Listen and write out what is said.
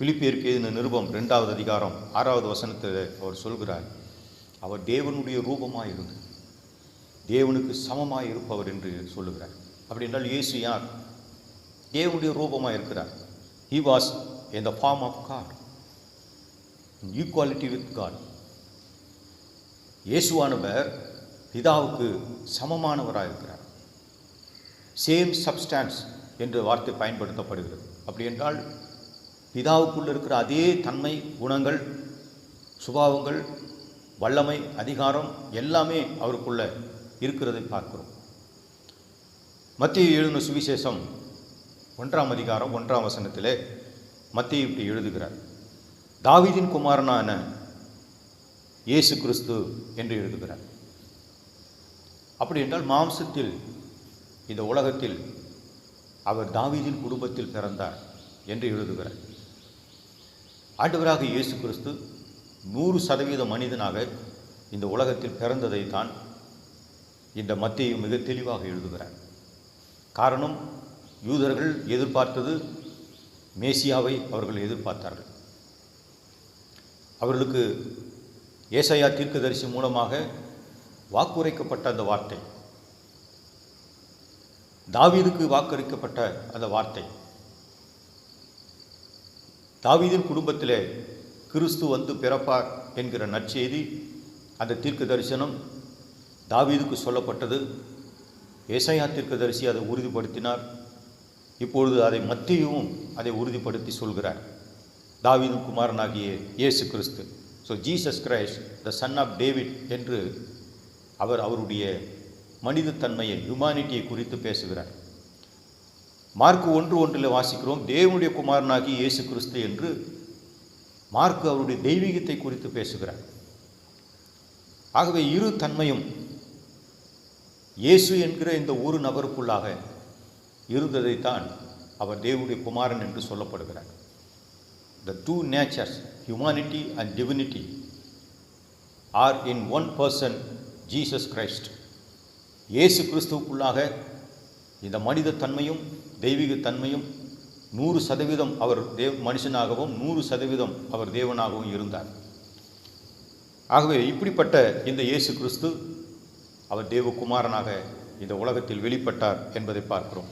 பிலிப்பியருக்கு எழுதின நிருபம் 2வது அதிகாரம் 6வது வசனத்தில் அவர் சொல்கிறார், அவர் தேவனுடைய ரூபமாக இருந்து தேவனுக்கு சமமாக இருப்பவர் என்று சொல்லுகிறார். அப்படி என்றால் இயேசு யார்? தேவனுடைய ரூபமாக இருக்கிறார். He was in the form of God, in equality with God. இயேசுவானவர் பிதாவுக்கு சமமானவராக இருக்கிறார். சேம் சப்ஸ்டான்ஸ் என்ற வார்த்தை பயன்படுத்தப்படுகிறது. அப்படி என்றால் பிதாவுக்குள் இருக்கிற அதே தன்மை, குணங்கள், சுபாவங்கள், வல்லமை, அதிகாரம் எல்லாமே அவருக்குள்ள இருக்கிறதை பார்க்கிறோம். மத்தேயு எழுதின சுவிசேஷம் 1ஆம் அதிகாரம் 1ஆம் வசனத்திலே மத்தேயு இப்படி எழுதுகிறார், தாவீதின் குமாரனான இயேசு கிறிஸ்து என்று எழுதுகிறார். அப்படி என்றால் மாம்சத்தில் இந்த உலகத்தில் அவர் தாவீதின் குடும்பத்தில் பிறந்தார் என்று எழுதுகிறார். ஆண்டவராக இயேசு கிறிஸ்து 100% மனிதனாக இந்த உலகத்தில் பிறந்ததை தான் இந்த மத்தேயு மிக தெளிவாக எழுதுகிறார். காரணம், யூதர்கள் எதிர்பார்த்தது மேசியாவை அவர்கள் எதிர்பார்த்தார்கள். அவர்களுக்கு ஏசாயா தீர்க்கதரிசி மூலமாக வாக்குரைக்கப்பட்ட அந்த வார்த்தை, தாவீதுக்கு வாக்களிக்கப்பட்ட அந்த வார்த்தை, தாவீதின் குடும்பத்திலே கிறிஸ்து வந்து பிறப்பார் என்கிற நற்செய்தி, அந்த தீர்க்க தரிசனம் தாவீதுக்கு சொல்லப்பட்டது. ஏசாயா தீர்க்கதரிசி அதை உறுதிப்படுத்தினார். இப்பொழுது அதை மத்தேயுவும் அதை உறுதிப்படுத்தி சொல்கிறார், தாவீதின் குமாரனாகிய இயேசு கிறிஸ்து. So Jesus Christ the son of David என்று அவருடைய மனிதத்தன்மையை, ஹியூமானிட்டியை குறித்து பேசுகிறார். மார்க்கு 1:1 வாசிக்கிறோம், தேவனுடைய குமாரனாகி இயேசு கிறிஸ்து என்று மார்க்கு அவருடைய தெய்வீகத்தை குறித்து பேசுகிறார். ஆகவே இரு தன்மையும் இயேசு என்கிற இந்த ஒரு நபருக்குள்ளாக இருந்ததைத்தான் அவர் தேவனுடைய குமாரன் என்று சொல்லப்படுகிறார். The two natures, humanity and divinity, are in one person, Jesus Christ. இயேசு கிறிஸ்துவுக்குள்ளாக இந்த மனித தன்மையும் தெய்வீக தன்மையும் 100% அவர் மனுஷனாகவும் 100% அவர் தேவனாகவும் இருந்தார். ஆகவே இப்படிப்பட்ட இந்த இயேசு கிறிஸ்து அவர் தேவகுமாரனாக இந்த உலகத்தில் வெளிப்பட்டார் என்பதை பார்க்கிறோம்.